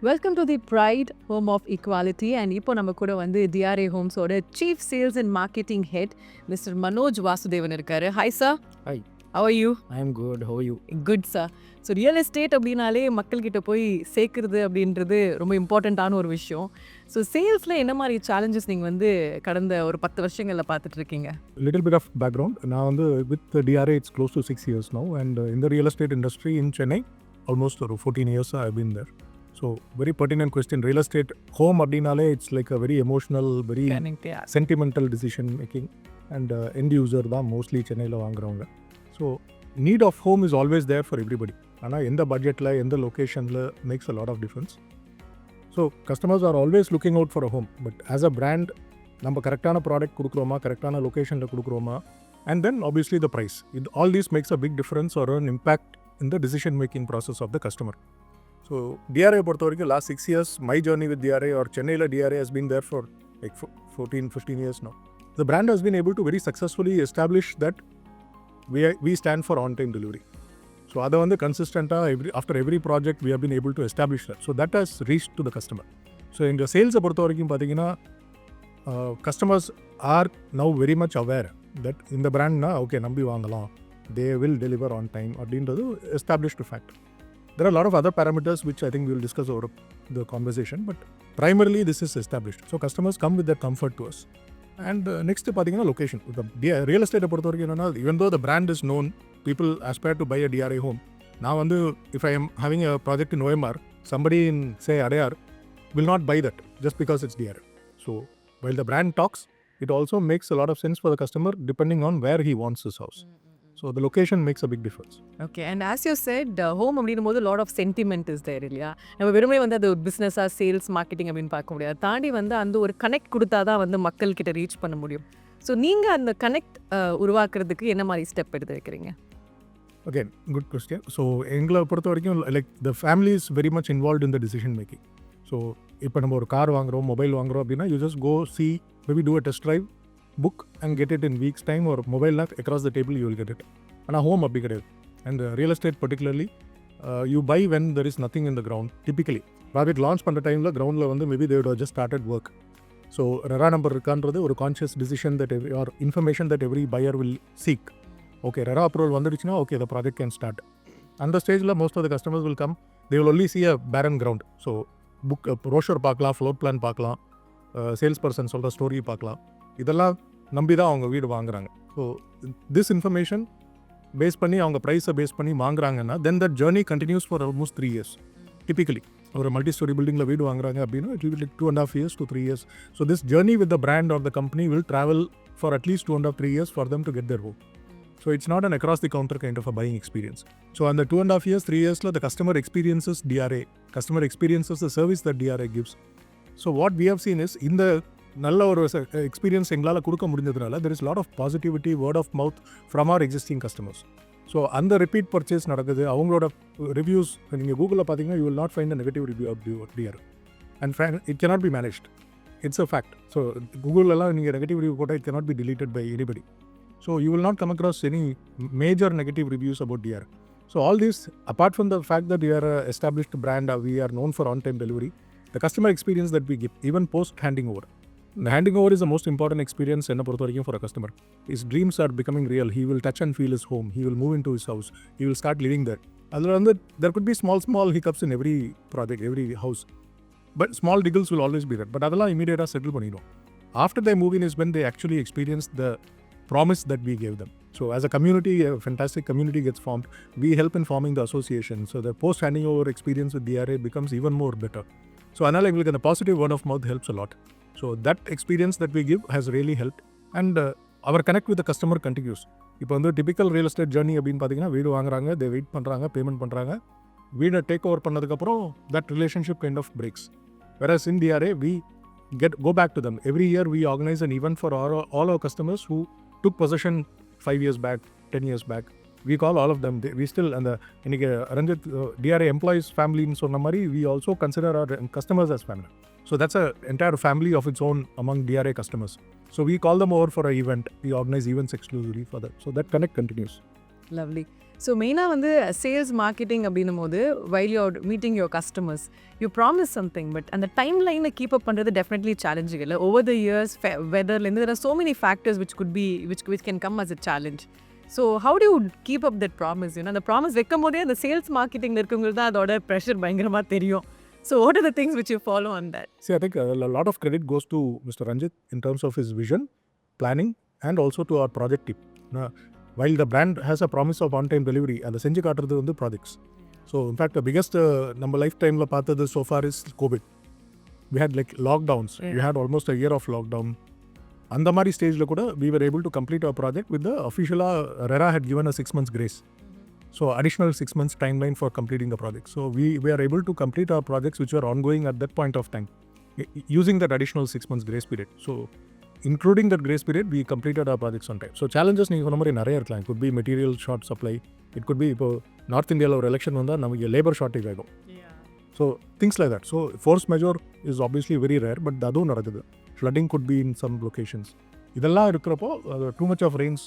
Welcome to the pride home of equality. And இப்போ நம்ம கூட வந்து டிஆர்ஏ ஹோம்ஸோட chief sales and marketing head mister Manoj Vasudevan இருக்காரு. Hi sir. Hi, how are you? I am good. How are you? Good sir. So real estate அப்படின்னாலே மக்கள்கிட்ட போய் சேர்க்குறது அப்படின்றது ரொம்ப இம்பார்ட்டண்ட்டான ஒரு விஷயம். ஸோ சேல்ஸில் என்ன மாதிரி சேலஞ்சஸ் நீங்கள் வந்து கடந்த ஒரு 10 வருஷங்களில் பார்த்துட்டு இருக்கீங்க? Little bit of background. Now, with the DRA, it's close to 6 years now, and in the real estate industry in Chennai, almost 14 years I've been there. So, very pertinent question. Real estate, home abdinale, it's like a very emotional, very sentimental decision making, and end user da mostly Chennai la vaangravanga. So, need of home is always there for everybody. Ana in the budget la, in the location la makes a lot of difference. So, customers are always looking out for a home, but as a brand, நம்ம கரெக்டான product கொடுக்குறோமா, கரெக்டான லொக்கேஷனில் கொடுக்குறோமா, and then obviously the price. All this makes a big difference or an impact in the decision making process of the customer. So DRA பொறுத்த வரைக்கும் last 6 years, my journey with DRA or Chennaiல DRA has been there for like 14-15 years now. The brand has been able to very successfully establish that we stand for on-time delivery. So அதை வந்து கன்சிஸ்டண்ட்டாக after every project we have been able to establish that. So that has reached to the customer. So எங்கள் சேல்ஸை பொறுத்த வரைக்கும் பார்த்தீங்கன்னா customers are now very much aware that இந்த பிராண்ட்னா okay நம்பி வாங்கலாம், they will deliver on time அப்படின்றது established fact. There are a lot of other parameters which I think we will discuss over the conversation, but primarily this is established. So customers come with that comfort to us. And next பார்த்தீங்கன்னா location. The real estate பொறுத்த வரைக்கும் என்னன்னா, even though the brand is known, people aspire to buy a DRA home. நான் வந்து if I am having a project in OMR, somebody in say Adyar will not buy that just because it's DRA. So while the brand talks, it also makes a lot of sense for the customer depending on where he wants his house. So the location makes a big difference. Okay. And as you said home அப்படின்னும் போது lot of sentiment is there இல்லையா? நம்ம வெறுமனே வந்து அது பிஸ்னஸாக sales marketing அப்படின்னு பார்க்க முடியாது. தாண்டி வந்து அந்த ஒரு கனெக்ட் கொடுத்தா தான் வந்து மக்கள்கிட்ட ரீச் பண்ண முடியும். ஸோ நீங்கள் அந்த கனெக்ட் உருவாக்குறதுக்கு என்ன மாதிரி ஸ்டெப் எடுத்து வைக்கிறீங்க? Again, good question. So எங்களை பொறுத்த வரைக்கும் like the family is very much involved in the decision making. So இப்போ நம்ம ஒரு கார் வாங்குறோம், மொபைல் வாங்குறோம் அப்படின்னா you just go see, maybe do a test drive, book and get it in weeks time, or mobile across the table you will get it. ஆனால் home அப்படி கிடையாது. And real estate particularly, you buy when there is nothing in the ground. Typically project launch பண்ணுற டைமில் கிரவுண்டில் வந்து maybe they would have just started work. So RERA number இருக்கான்றது ஒரு conscious decision that are information that every buyer will seek. Okay, RERA approval வந்துடுச்சுன்னா okay the project can start. அந்த ஸ்டேஜில் most of the customers will come, they will only see a barren ground. So book brochure பார்க்கலாம், floor plan பார்க்கலாம், sales person சொல்கிற story பார்க்கலாம், இதெல்லாம் நம்பி தான் அவங்க வீடு வாங்குறாங்க. ஸோ திஸ் இன்ஃபர்மேஷன் பேஸ் பண்ணி அவங்க ப்ரைஸை பேஸ் பண்ணி வாங்குறாங்கன்னா then that journey continues for almost 3 years. Typically ஒரு மல்டி ஸ்டோரி பில்டிங்கில் வீடு வாங்குறாங்க அப்படின்னா it will like 2.5 years to 3 years. So this journey with the brand or the company will travel for at least 2.5-3 years for them to get their home. So it's not an across the counter kind of a buying experience. So on the 2.5 years, 3 years, the customer experiences DRA. Customer experiences the service that DRA gives. So what we have seen is, in the நல்ல ஒரு experience எங்களால் கொடுக்க முடிஞ்சதுனால there is a lot of positivity, word of mouth from our existing customers. So அந்த repeat purchase நடக்குது. அவங்களோட reviews நீங்கள் கூகுளில் பார்த்தீங்கன்னா you will not find a negative review of DRA. And it cannot be managed. It's a fact. So கூகுளெல்லாம் நீங்கள் negative review போட்டால் it cannot be deleted by anybody. So you will not come across any major negative reviews about DRA. So all this, apart from the fact that we are an established brand, we are known for on-time delivery, the customer experience that we give, even post handing over. The handing over is the most important experience enna பொறுத்த வரைக்கும் for a customer. His dreams are becoming real. He will touch and feel his home. He will move into his house. He will start living there. அதில் வந்து there could be small hiccups in every project, every house. But small niggles will always be there. But அதெல்லாம் immediately settle பண்ணிடும். After they move in is when they actually experience the promise that we gave them. So as a community, a fantastic community gets formed. We help in forming the association. So the post handing over experience with DRA becomes even more better. So another like the positive word of mouth helps a lot. So that experience that we give has really helped. And our connect with the customer continues. இப்போ வந்து typical real estate journey அப்படின்னு பார்த்தீங்கன்னா வீடு வாங்குறாங்க, they wait பண்ணுறாங்க, payment பண்ணுறாங்க, வீடை take over பண்ணதுக்கப்புறம் that relationship kind of breaks. Whereas in DRA, we go back to them. Every year we organize an event for all our customers who took possession 5 years back, 10 years back. We call all of them. We still, and இன்னைக்கு Ranjith DRA employees family ன்னு சொன்ன மாதிரி, we also consider our customers as family. So that's an entire family of its own among DRA customers. So we call them over for an event. We organize events exclusively for that. So that connect continues. Lovely. So மெயினாக வந்து sales marketing அப்படின்னும் போது while you're meeting your customers you promise something but அந்த time லைனை keep up பண்ணுறது definitely challenging இல்லை over the years வெதர்லேருந்து there are so many factors which could be which can come as a challenge. So how do you keep up that promise? அந்த promise வைக்கும் போதே அந்த sales மார்க்கெட்டிங்கில் இருக்கவங்களுக்கு தான் அதோட ப்ரெஷர் பயங்கரமாக தெரியும். So what are the things which you follow on that? See, I think a lot of credit goes to Mr. Ranjit in terms of his vision, planning, and also to our project team. While the brand has a promise of on-time delivery, and the செஞ்சு காட்டுறது வந்து projects. So in fact, the biggest நம்ம life டைமில் பார்த்தது so far is COVID. We had like lockdowns. We had almost a year of lockdown. அந்த மாதிரி ஸ்டேஜில் கூட we were able to complete our project with the officially RERA had given a 6 months grace. So additional 6 months timeline for completing the project. So we are able to complete our projects which were ongoing at that point of time using that additional 6 months grace period. So including that grace period, we completed our projects on time. So challenges நீங்கள் சொன்ன மாதிரி நிறைய இருக்கலாம். It could be material short supply. It could be இப்போ north இந்தியாவில் ஒரு election வந்தால் நமக்கு லேபர் ஷார்ட்டேஜ் ஆகும். So things like that. So force majeure is obviously very rare, but அதுவும் நடக்குது. Flooding could be in some locations. இதெல்லாம் இருக்கிறப்போ too much of rains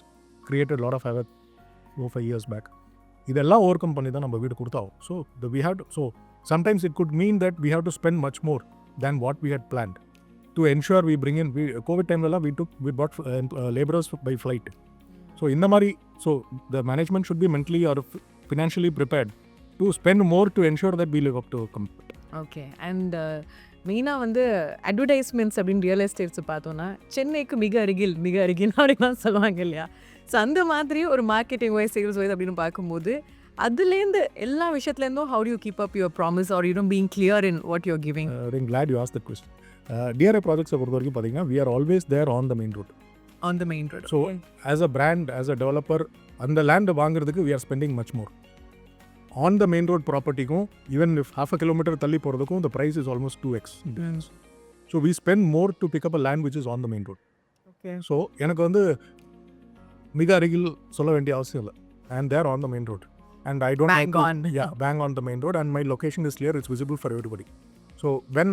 created a lot of havoc 4-5 years back. இதெல்லாம் over come பண்ணி தான் நம்ம வீடு கொடுத்தாகும். So sometimes it could mean that we have to spend much more than what we had planned to ensure we bring in. COVID time we bought laborers by flight. So in the mari, so the management should be mentally or financially prepared to spend more to ensure that we live up to commitment. Okay and மெயினாக வந்து advertisements அப்படின்னு real estates பார்த்தோன்னா சென்னைக்கு மிக அருகில் அப்படின்னு சொல்லுவாங்க இல்லையா? ஸோ அந்த மாதிரி ஒரு மார்க்கெட்டிங் வைஸ் சேல்ஸ் வைஸ் அப்படின்னு பார்க்கும்போது அதுலேருந்து எல்லா விஷயத்துலேருந்தும் how do you keep up your promise or you know being clear in what you're giving? I'm glad you asked that question. DRA projects பொறுத்த வரைக்கும் பார்த்தீங்கன்னா we are always there on the main road. On the main road. So as a brand, as a developer, அந்த land வாங்குறதுக்கு we are spending much more. On the main road property-க்கும் even if half a kilometer தள்ளி போகிறதுக்கும் the price is almost 2x. So we spend more to pick up a land which is on the main road. Okay. So எனக்கு வந்து மிக அருகில் சொல்ல வேண்டிய அவசியம் இல்லை. And they are on the main road. And I don't Bang on. bang on the main road, and my location is clear, it's visible for everybody. So when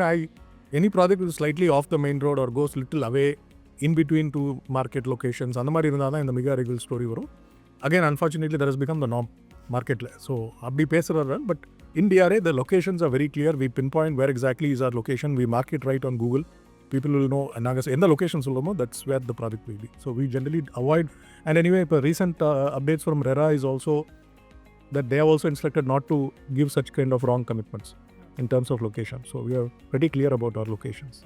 any project is slightly off the main road or goes little away in between two market locations, அந்த மாதிரி இருந்தால் தான் இந்த மிக அருகில் story வரும். Again, unfortunately, that has become the norm marketல. So அப்படி பேசுகிறாரு, but in DRA the locations are very clear. We pinpoint where exactly is our location. We mark it right on Google. People will know நாங்கள் எந்த location சொல்லுமோ that's where the project will be. So we generally avoid. And anyway, இப்போ recent updates from RERA is also that they have also instructed not to give such kind of wrong commitments in terms of location. So we are pretty clear about our locations.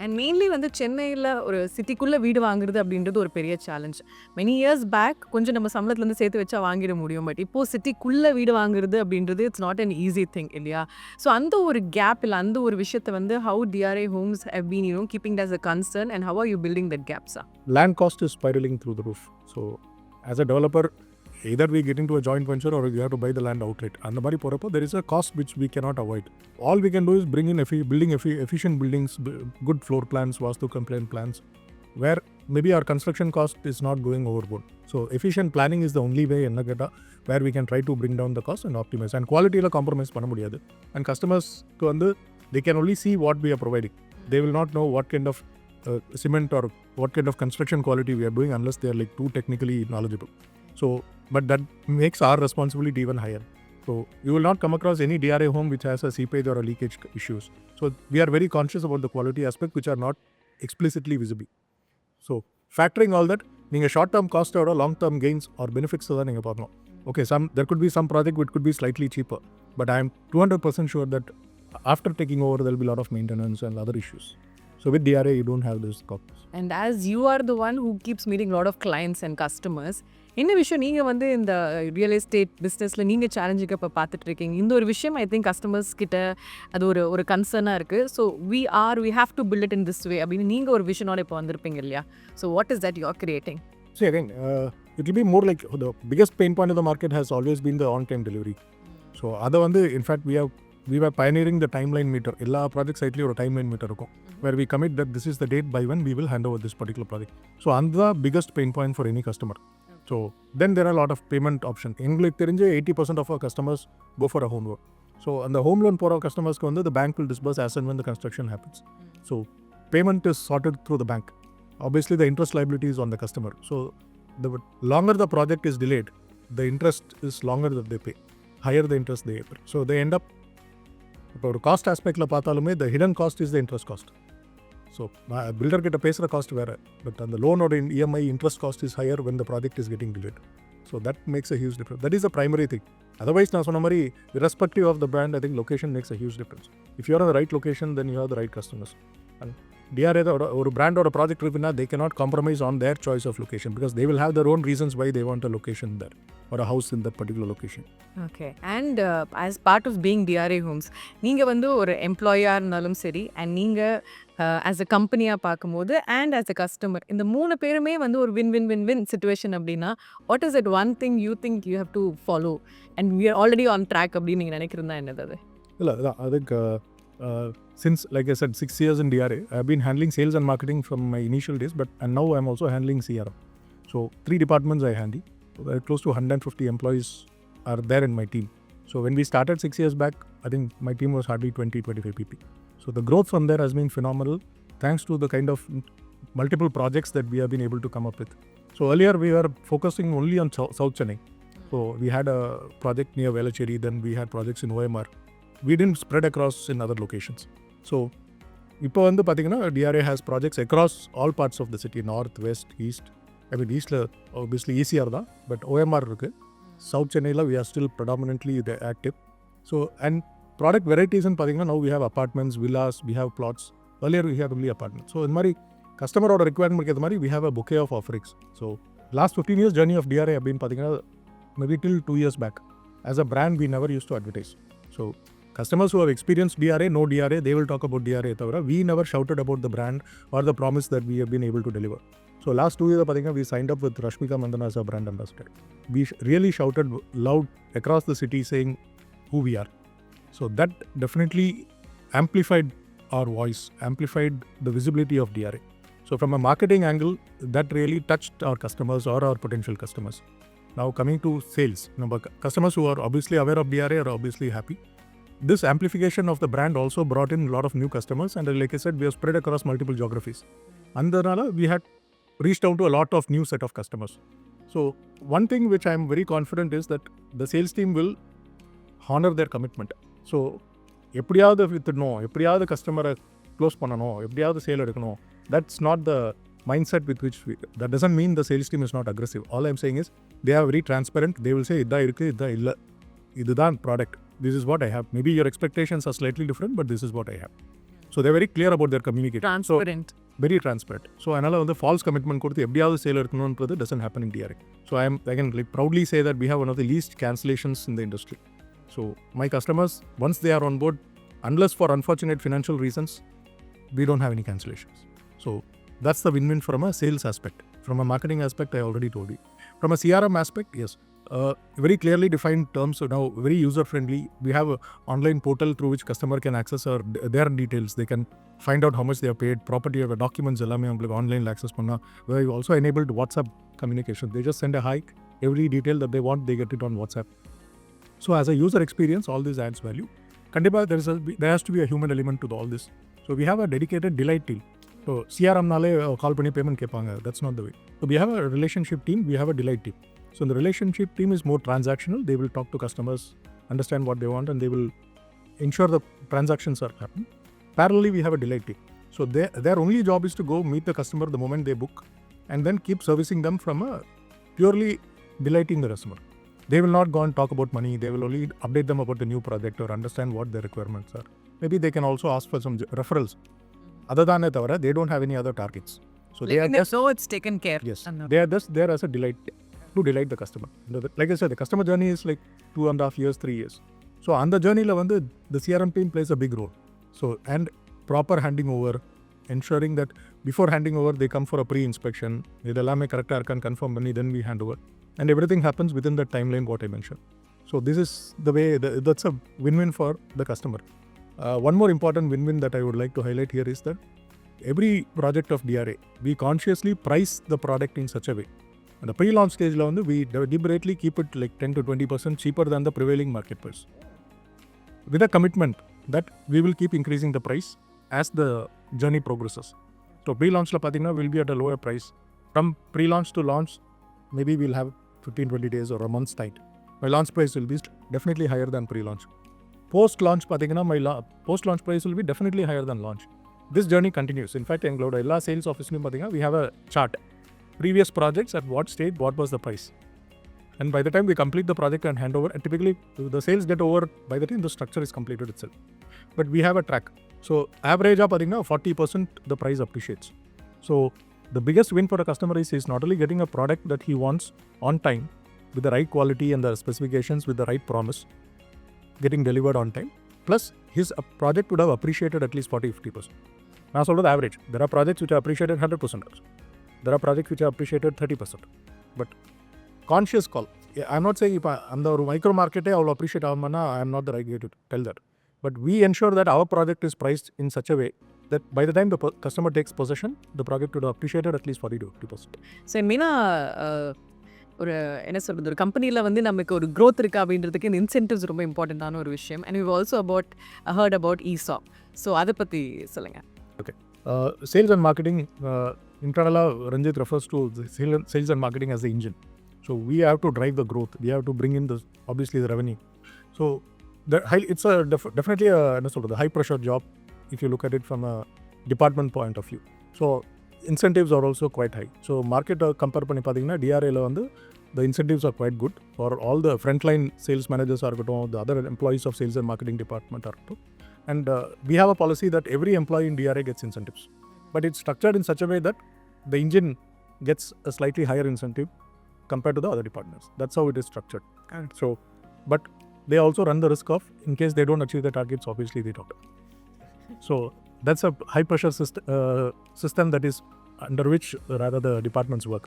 And mainly வந்து சென்னையில் ஒரு சிட்டிக்குள்ளே வீடு வாங்குறது அப்படின்றது ஒரு பெரிய challenge. Many years back கொஞ்சம் நம்ம சம்பளத்துலேருந்து சேர்த்து வச்சா வாங்கிட முடியும். பட் இப்போது சிட்டிக்குள்ளே வீடு வாங்குறது அப்படின்றது it's not an easy thing இல்லையா? ஸோ அந்த ஒரு கேப் இல்லை அந்த ஒரு விஷயத்தை வந்து how DRA homes have been keeping as a concern and how are you building that gap, sir? Land cost is spiraling through the roof. So as a developer, either we get into a joint venture or we have to buy the land outright. And the mari porappo there is a cost which we cannot avoid. All we can do is bring in efficient buildings, good floor plans, vastu compliant plans, where maybe our construction cost is not going overboard. So efficient planning is the only way enna ketta where we can try to bring down the cost and optimize. And quality la compromise panna mudiyadhu. And customers ku vandu they can only see what we are providing. They will not know what kind of cement or what kind of construction quality we are doing unless they are like too technically knowledgeable. So but that makes our responsibility even higher. So you will not come across any DRA home which has a seepage or a leakage issues. So we are very conscious about the quality aspect which are not explicitly visible. So factoring all that, நீங்கள் short term cost or long term gains or benefits தான் நீங்கள் பார்க்கணும். Okay, there could be some project which could be slightly cheaper, but I am 200% sure that after taking over there will be a lot of maintenance and other issues. So with DRA you don't have this cost. And as you are the one who keeps meeting a lot of clients and customers, என்ன விஷயம் நீங்கள் வந்து இந்த real estate பிஸ்னஸில் நீங்கள் சேலஞ்சுக்கு இப்போ பார்த்துட்டு இருக்கீங்க? இந்த ஒரு விஷயம் ஐ திங்க் கஸ்டமர்ஸ் கிட்ட அது ஒரு கன்சர்னாக இருக்குது. So we have to build it in this way அப்படின்னு நீங்கள் ஒரு விஷனோட இப்போ வந்திருப்பீங்க இல்லையா? So what is that you are creating? See again, it will be more like the biggest pain point of the market has always been the on-time delivery. So அதை வந்து in fact we were pioneering the timeline meter. எல்லா project சைட்லேயும் ஒரு timeline meter இருக்கும் where we commit that this is the date by when we will hand over this particular project. So அந்த biggest pain point for any customer. So then there are a lot of payment options. எங்களுக்கு தெரிஞ்ச 80% of our customers go for a home loan. So அந்த home loan போகிற customers-க்கு வந்து the bank will disburse as and when the construction happens. So payment is sorted through the bank. Obviously the interest liability is on the customer. So the longer the project is delayed, the interest is longer that they pay, higher the interest they pay. So they end up, இப்போ ஒரு cost ஆஸ்பெக்டில் பார்த்தாலுமே the hidden cost is the interest cost. So நான் builder கிட்ட பேசுகிற cost வேறு, but அந்த லோனோட EMI interest cost is higher when the project is getting delayed. So that makes a huge difference. That is the primary thing. Otherwise, நான் சொன்ன மாதிரி irrespective of the brand, I think location makes a huge difference. If you are in the right location, then you have the right customers. And DRA ஒரு brand project இருக்குன்னா they cannot compromise on their choice of location because they will have their own reasons why they want a location there or a house in that particular location. Okay. And as part of being DRA Homes, நீங்கள் வந்து ஒரு எம்ப்ளாயாக இருந்தாலும் சரி and நீங்கள் as a கம்பெனியாக பார்க்கும்போது and as a customer, இந்த 3 பேருமே வந்து ஒரு win win win win situation அப்படின்னா what is it one thing you think you have to follow and we are already on track அப்படின்னு நீங்கள் நினைக்கிறதா என்னது அது? இல்லை அதான் அதுக்கு since like I said 6 years in DRA, I've been handling sales and marketing from my initial days, and now I'm also handling CRM. So 3 departments I handle. Close to 150 employees are there in my team. So when we started 6 years back, I think my team was hardly 20-25 people. So the growth from there has been phenomenal thanks to the kind of multiple projects that we have been able to come up with. So earlier we were focusing only on South Chennai. So we had a project near Velachery, then we had projects in OMR. We didn't spread across in other locations. So இப்போ வந்து பார்த்தீங்கன்னா DRA has projects across all parts of the city, north, west, east. I mean eastல obviously ECR தான், but OMR இருக்குது. South Chennaiல we are still predominantly active. So and product varieties ன்னு பார்த்தீங்கன்னா now we have apartments, villas, we have plots. Earlier we had only apartments. So இந்த மாதிரி கஸ்டமரோட requirement ஏற்ற மாதிரி we have a bouquet of offerings. So last 15 years journey of DRA அப்படின்னு பார்த்தீங்கன்னா maybe till 2 years back. As a brand we never used to advertise. So customers who have experienced DRA know DRA, they will talk about DRA. We never shouted about the brand or the promise that we have been able to deliver. So last 2 years, we signed up with Rashmika Mandana as a brand ambassador. We really shouted loud across the city saying who we are. So that definitely amplified our voice, amplified the visibility of DRA. So from a marketing angle, that really touched our customers or our potential customers. Now coming to sales, customers who are obviously aware of DRA are obviously happy. This amplification of the brand also brought in a lot of new customers, and like I said, we have spread across multiple geographies. And we had reached out to a lot of new set of customers. So one thing which I am very confident is that the sales team will honor their commitment. So எப்படியாவது வித்துடணும், எப்படியாவது கஸ்டமரை close பண்ணணும், எப்படியாவது sale எடுக்கணும், that's not the mindset with which that doesn't mean the sales team is not aggressive. All I'm saying is they are very transparent. They will say இதான் இருக்குது, இதான் இல்லை, இதுதான் product, this is what I have. Maybe your expectations are slightly different, but this is what I have. So they're very clear about their communication. Transparent. So, very transparent. So அதனால வந்து false commitment கொடுத்து எப்படியாவது sale எடுக்கணும்ன்றது doesn't happen in DRA. So I can proudly say that we have one of the least cancellations in the industry. So my customers, once they are on board, unless for unfortunate financial reasons, we don't have any cancellations. So that's the win-win from a sales aspect. From a marketing aspect, I already told you. From a CRM aspect, yes. Very clearly defined terms, so now very user friendly. We have an online portal through which customer can access their details. They can find out how much they have paid, property or documents ellame ungalku online access panna. We have also enabled WhatsApp communication. They just send a hi, every detail that they want they get it on WhatsApp. So as a user experience, all this adds value. Kandipa there has to be a human element to all this. So we have a dedicated delight team. So CRM nale call panni payment kepanga, that's not the way. So we have a relationship team, we have a delight team. So the relationship team is more transactional. They will talk to customers, understand what they want, and they will ensure the transactions are happening. Parallelly, we have a delight team. So their only job is to go meet the customer the moment they book and then keep servicing them from a purely delighting the customer. They will not go and talk about money. They will only update them about the new project or understand what their requirements are. Maybe they can also ask for some referrals. Other than that, they don't have any other targets. So they are just, so it's taken care. Yes, they are just there as a delight to delight the customer. Like I said, the customer journey is like 2.5 years, 3 years. So on the journey, the CRM team plays a big role. So and proper handing over, ensuring that before handing over, they come for a pre-inspection. Idellame correct irkan confirm panni, then we hand over. And everything happens within the timeline what I mentioned. So this is the way, that's a win-win for the customer. One more important win-win that I would like to highlight here is that every project of DRA, we consciously price the product in such a way. And the pre-launch stage, we deliberately keep it like 10 to 20% cheaper than the prevailing market price. With a commitment that we will keep increasing the price as the journey progresses. So pre-launch will be at a lower price. From pre-launch to launch, maybe we'll have 15-20 days or a month's time, my launch price will be definitely higher than pre-launch. Post-launch பார்த்தீங்கன்னா my post-launch price will be definitely higher than launch. This journey continues. In fact, எங்களோட எல்லா sales ஆஃபீஸ்லையும் பார்த்தீங்கன்னா we have a chart. Previous projects at what stage, what was the price. And by the time we complete the project and hand over, and typically the sales get over by the time the structure is completed itself. But we have a track. So average up 40% the price appreciates. So the biggest win for a customer is not only getting a product that he wants on time with the right quality and the specifications with the right promise, getting delivered on time, plus his project would have appreciated at least 40-50%. Now சொல்றது average. There are projects which are appreciated 100%. There are projects which are appreciated 30%. But conscious call. I'm not saying if அந்த ஒரு micro மார்க்கெட்டே அவ்வளோ appreciate ஆகும்னா I am not the right guy to tell that. But we ensure that our project is priced in such a way that by the time the customer takes possession, the project would have appreciated at least 40-50%. So மெயினாக ஒரு என்ன சொல்கிறது, ஒரு கம்பெனியில் வந்து நமக்கு ஒரு growth இருக்கா அப்படின்றதுக்கு இந்த இன்சென்டிவ்ஸ் ரொம்ப இம்பார்ட்டண்ட்டான ஒரு விஷயம். And we also heard about ESOP. So அதை பற்றி சொல்லுங்கள். Okay. Sales and marketing, internally Ranjit refers to the sales and marketing as the engine. So we have to drive the growth. We have to bring in obviously the revenue. So it's a definitely a high pressure job if you look at it from a department point of view. So incentives are also quite high. So market compare பண்ணி பார்த்தீங்கன்னா DRAல வந்து the incentives are quite good for all the frontline sales managers இருக்கட்டும், the other employees of sales and marketing department இருக்கட்டும். And we have a policy that every employee in DRA gets incentives. But it's structured in such a way that the engine gets a slightly higher incentive compared to the other departments. That's how it is structured. And so, but they also run the risk of, in case they don't achieve the targets, obviously they don't. So that's a high pressure system that is under which rather the departments work.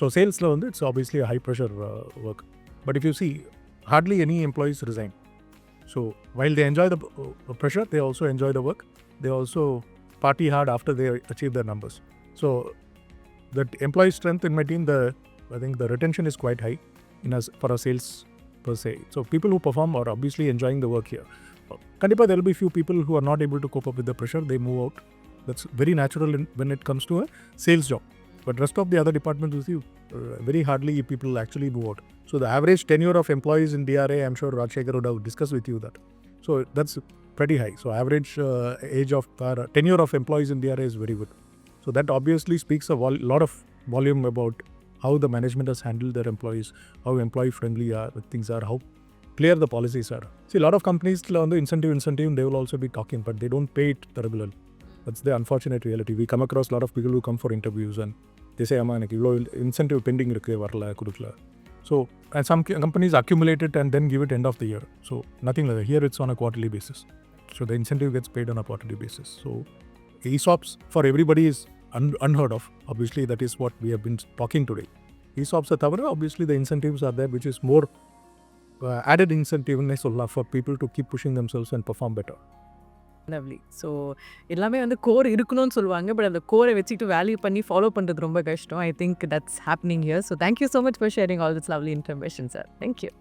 So sales it's obviously a high pressure work. But if you see, hardly any employees resign. So while they enjoy the pressure, they also enjoy the work. They also party hard after they achieve their numbers. So that employee strength in my team, I think the retention is quite high for a sales per se. So people who perform are obviously enjoying the work here. Kandipa, there will be few people who are not able to cope up with the pressure. They move out. That's very natural when it comes to a sales job. But rest of the other departments, you see, very hardly people actually move out. So the average tenure of employees in DRA, I'm sure Rajshekhar would have discussed with you that. So that's pretty high. So average age of tenure of employees in DRA is very good. So that obviously speaks a lot of volume about how the management has handled their employees, how employee friendly things are, how clear the policies are. See, a lot of companies on the incentive, they will also be talking, but they don't pay it regularly. That's the unfortunate reality. We come across a lot of people who come for interviews and they say, "Amma, எனக்கு இவ்வளோ incentive pending இருக்கு, வரல, கொடுக்கல." So, and some companies accumulate it and then give it end of the year. So, nothing like that. Here it's on a quarterly basis. So, the incentive gets paid on a quarterly basis. So, ESOPs for everybody is unheard of. Obviously, that is what we have been talking today. ESOPs are தவிர, obviously the incentives are there, which is more added incentive for people to keep pushing themselves and perform better. Lovely. So எல்லாமே வந்து core இருக்கணும்னு சொல்லுவாங்க, but அந்த கோரை வச்சுட்டு value பண்ணி follow பண்ணுறது ரொம்ப கஷ்டம். I think that's happening here. So thank you so much for sharing all this lovely information sir. Thank you.